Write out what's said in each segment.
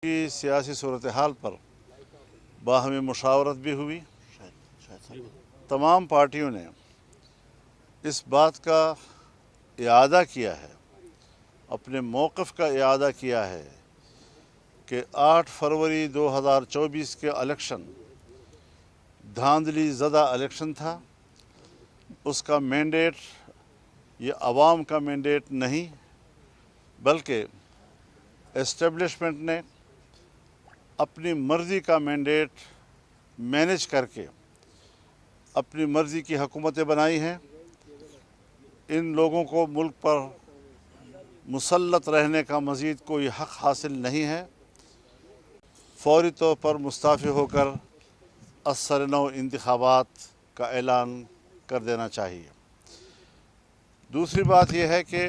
की सियासी सूरत हाल पर बाहमी मुशावरत भी हुई। तमाम पार्टियों ने इस बात का इआदा किया है, अपने मौक़िफ़ का इआदा किया है कि 8 फरवरी 2024 के इलेक्शन धांधली ज़दा इलेक्शन था। उसका मैंडेट ये अवाम का मैंडेट नहीं, बल्कि एस्टेब्लिशमेंट ने अपनी मर्ज़ी का मैंडेट मैनेज करके अपनी मर्ज़ी की हुकूमतें बनाई हैं। इन लोगों को मुल्क पर मुसल्लत रहने का मज़ीद कोई हक़ हासिल नहीं है। फ़ौरी तौर पर मुस्ताफ़ी होकर असर नौ इंतखाबात का ऐलान कर देना चाहिए। दूसरी बात यह है कि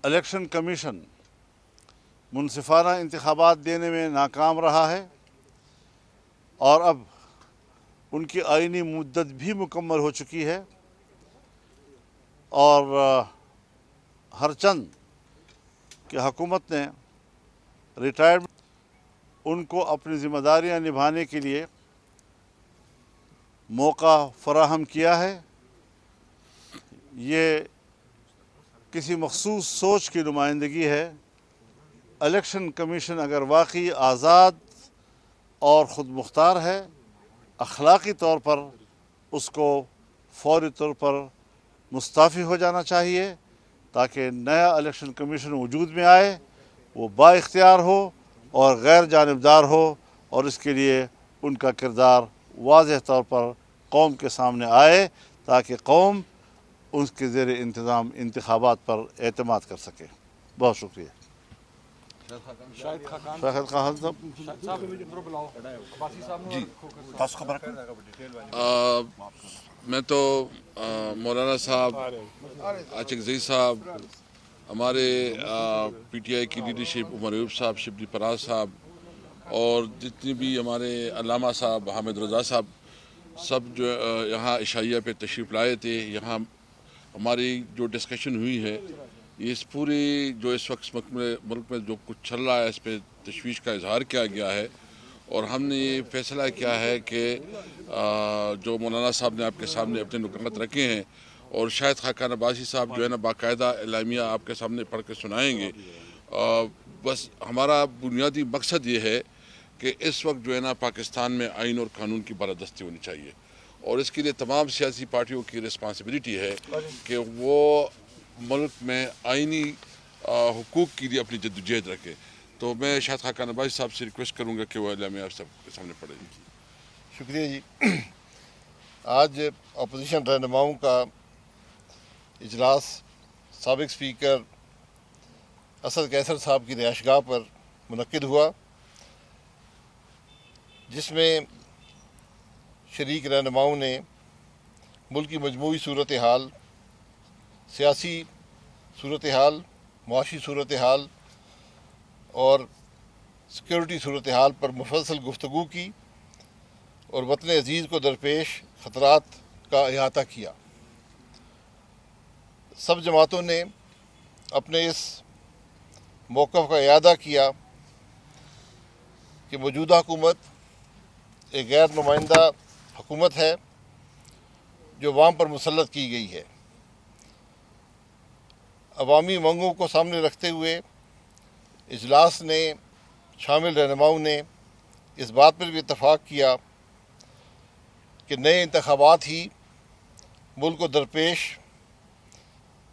इलेक्शन कमीशन मुनसिफ़ाना इंतखाबात देने में नाकाम रहा है और अब उनकी आइनी मुद्दत भी मुकम्मल हो चुकी है और हरचंद कि हुकूमत ने रिटायर्ड उनको अपनी ज़िम्मेदारियां निभाने के लिए मौका फराहम किया है। ये किसी मखसूस सोच की नुमाइंदगी है। इलेक्शन कमीशन अगर वाकई आज़ाद और ख़ुद मुख्तार है, अखलाकी तौर पर उसको फ़ौरी तौर पर मुस्ताफ़ी हो जाना चाहिए ताकि नया इलेक्शन कमीशन वजूद में आए, वो बाइख्तियार हो और गैर जानिबदार हो और इसके लिए उनका किरदार वाज़ेह तौर पर कौम के सामने आए ताकि कौम उसके ज़ेर इंतज़ाम इंतखाबात पर एतमाद कर सके। बहुत शुक्रिया। शाहिद खान साहब जी, मैं तो मौलाना साहब, आशिक ज़ई साहब, हमारे PTI की लीडरशिप, उमर अयूब साहब, शिबली पराज साहब और जितनी भी हमारे अल्लामा साहब, हामिद रज़ा साहब, सब जो यहाँ इशाइया पे तशरीफ़ लाए थे। यहाँ हमारी जो डिस्कशन हुई है, इस पूरी जो इस वक्त मुल्क में जो कुछ चल रहा है, इस पर तशवीश का इजहार किया गया है और हमने ये फ़ैसला किया है कि जो मौलाना साहब ने आपके सामने अपने नुकात रखे हैं और शायद खाकान अब्बासी साहब जो है ना बाकायदा एलामिया आपके सामने पढ़ के सुनाएंगे। बस हमारा बुनियादी मकसद ये है कि इस वक्त जो है ना पाकिस्तान में आइन और कानून की बालादस्ती होनी चाहिए और इसके लिए तमाम सियासी पार्टियों की रिस्पॉन्सिबिलिटी है कि वो मुल्क में आइनी हुकूक के लिए अपनी जद्दोजहद रखें। तो मैं शायद खाकान अब्बासी साहब से रिक्वेस्ट करूँगा कि वो एलामिया आप सबके सामने पढ़ें। शुक्रिया जी। आज अपोजिशन रहनुमाओं का इजलास साबिक स्पीकर असद कैसर साहब की रिहाइशगाह पर मुनक्किद हुआ, जिसमें शरीक रहनुमाओं ने मुल्क की मजमूई सूरत हाल, सियासी सूरत हाल, मुआशी सूरत हाल और सिक्योरिटी सूरत हाल पर मुफस्सल गुफ्तगू की और वतन अजीज़ को दरपेश ख़तरात का अहाता किया। सब जमातों ने अपने इस मौक़िफ़ का इआदा किया कि मौजूदा हुकूमत एक गैर नुमाइंदा हुकूमत है जो अवाम पर मुसल्लत की गई है। अवामी मंगों को सामने रखते हुए इजलास ने शामिल रहनुमाओं ने इस बात पर भी इत्तफ़ाक़ किया कि नए इंतख़ाबात ही मुल्क को दरपेश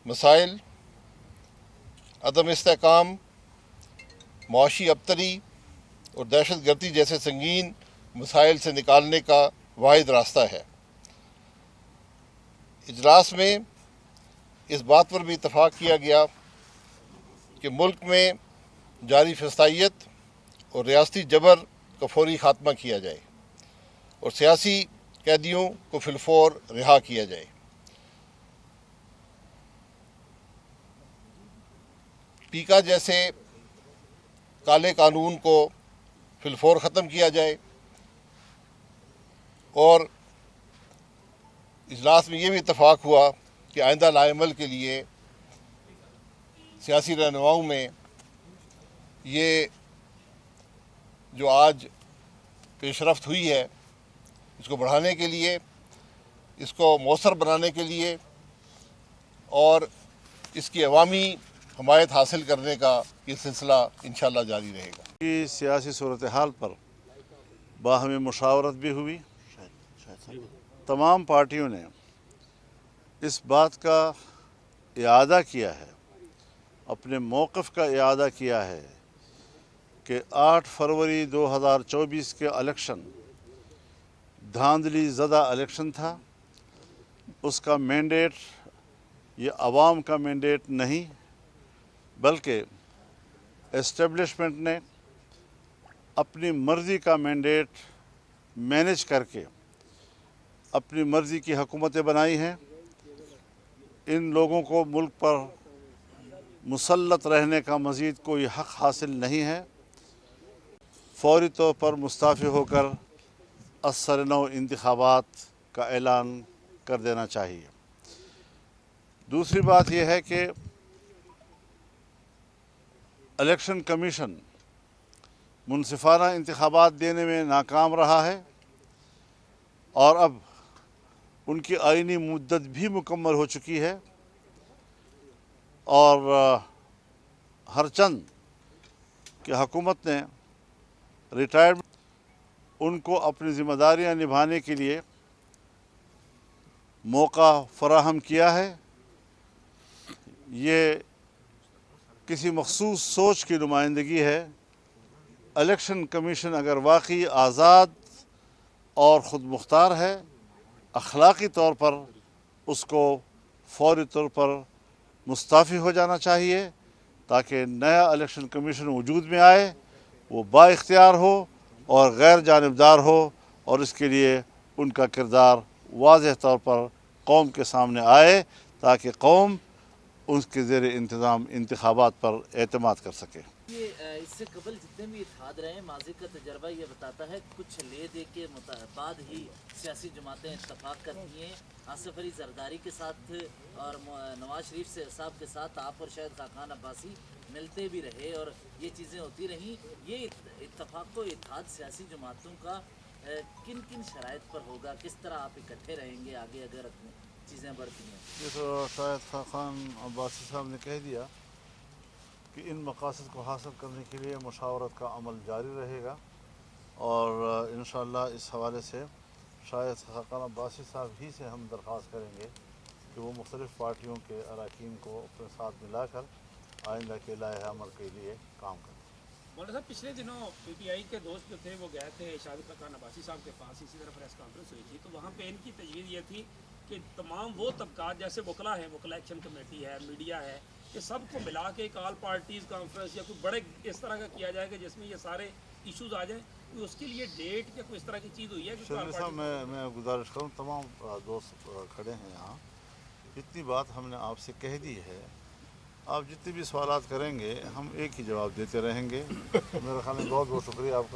मसाइल, अदम इस्तेहकाम, मुआशी अबतरी और दहशत गर्दी जैसे संगीन मसाइल से निकालने का वाहिद रास्ता है। इजलास में इस बात पर भी इत्तफ़ाक़ किया गया कि मुल्क में जारी फसादियत और रियासती जबर का फौरी ख़ात्मा किया जाए और सियासी कैदियों को फिलफौर रिहा किया जाए। पीका जैसे काले कानून को फिलफौर ख़त्म किया जाए और इजलास में ये भी इत्तफ़ाक़ हुआ कि आइंदा लाएमल के लिए सियासी रहनुमाओं में یہ جو آج پیش رفت ہوئی ہے اس کو بڑھانے کے لیے، اس کو مؤثر بنانے کے لیے اور اس کی عوامی حمایت حاصل کرنے کا یہ سلسلہ انشاءاللہ جاری رہے گا۔ کی سیاسی صورتحال پر باہمی مشاورت بھی ہوئی۔ تمام پارٹیوں نے اس بات کا اعادہ کیا ہے، اپنے موقف کا اعادہ کیا ہے کہ 8 فروری 2024 کے الیکشن دھاندلی زدہ الیکشن تھا۔ اس کا مینڈیٹ یہ عوام کا مینڈیٹ نہیں بلکہ اسٹیبلشمنٹ نے اپنی مرضی کا مینڈیٹ مینیج کر کے اپنی مرضی کی حکومتیں بنائی ہیں۔ ان لوگوں کو ملک پر مسلط رہنے کا مزید کوئی حق حاصل نہیں ہے۔ فوری طور پر مستعفی ہو کر اثر نو انتخابات کا اعلان کر دینا چاہیے۔ دوسری بات یہ ہے کہ الیکشن کمیشن منصفانہ انتخابات دینے میں ناکام رہا ہے اور اب ان کی آئینی مدت بھی مکمل ہو چکی ہے، اور ہر چند کہ حکومت نے ریٹائرڈ ان کو اپنی ذمہ داریاں نبھانے کے لیے موقع فراہم کیا ہے۔ یہ کسی مخصوص سوچ کی نمائندگی ہے۔ الیکشن کمیشن اگر واقعی آزاد اور خود مختار ہے، اخلاقی طور پر اس کو فوری طور پر مستعفی ہو جانا چاہیے تاکہ نیا الیکشن کمیشن وجود میں آئے، وہ با اختیار ہو اور غیر جانبدار ہو، اور اس کے لیے ان کا کردار واضح طور پر قوم کے سامنے آئے تاکہ قوم اس کے زیر انتظام انتخابات پر اعتماد کر سکے۔ یہ اس سے قبل جتنے بھی اتحاد رہے ہیں، ماضی کا تجربہ یہ بتاتا ہے کچھ لے دے کے بعد ہی سیاسی جماعتیں اتفاق کرتی ہیں۔ آصف علی زرداری کے ساتھ اور نواز شریف صاحب کے ساتھ آپ اور شاہد خاقان عباسی ملتے بھی رہے اور یہ چیزیں ہوتی رہیں۔ یہ اتفاق و اتحاد سیاسی جماعتوں کا کن کن شرائط پر ہوگا؟ کس طرح آپ اکٹھے رہیں گے آگے اگر چیزیں بڑھتی ہیں؟ یہ تو شاہد خاقان عباسی صاحب نے کہہ دیا کہ ان مقاصد کو حاصل کرنے کے لیے مشاورت کا عمل جاری رہے گا، اور انشاءاللہ اس حوالے سے شاہد خاقان عباسی صاحب ہی سے ہم درخواست کریں گے کہ وہ مختلف پارٹیوں کے اراکین کو اپنے ساتھ ملا کر آئندہ کے لائحہ عمل کے لیے کام کریں۔ مولانا صاحب، پچھلے دنوں پی ٹی آئی کے دوست جو تھے وہ گئے تھے شاہد خاقان عباسی صاحب کے پاس، اسی طرح پریس کانفرنس ہوئی تھی، تو وہاں پہ ان کی تجویز یہ تھی کہ تمام وہ طبقات جیسے وکلا ہیں، وکلا ایکشن کمیٹی ہے، میڈیا ہے، کہ سب کو ملا کے ایک آل پارٹیز کانفرنس یا کوئی بڑے اس طرح کا کیا جائے گا جس میں یہ سارے ایشوز آ جائیں۔ اس کے لیے ڈیٹ یا کوئی اس طرح کی چیز ہوئی ہے؟ شریف صاحب، میں گزارش کروں، تمام دوست کھڑے ہیں یہاں، اتنی بات ہم نے آپ سے کہہ دی ہے، آپ جتنے بھی سوالات کریں گے ہم ایک ہی جواب دیتے رہیں گے۔ میرا خیال ہے بہت بہت شکریہ آپ کا۔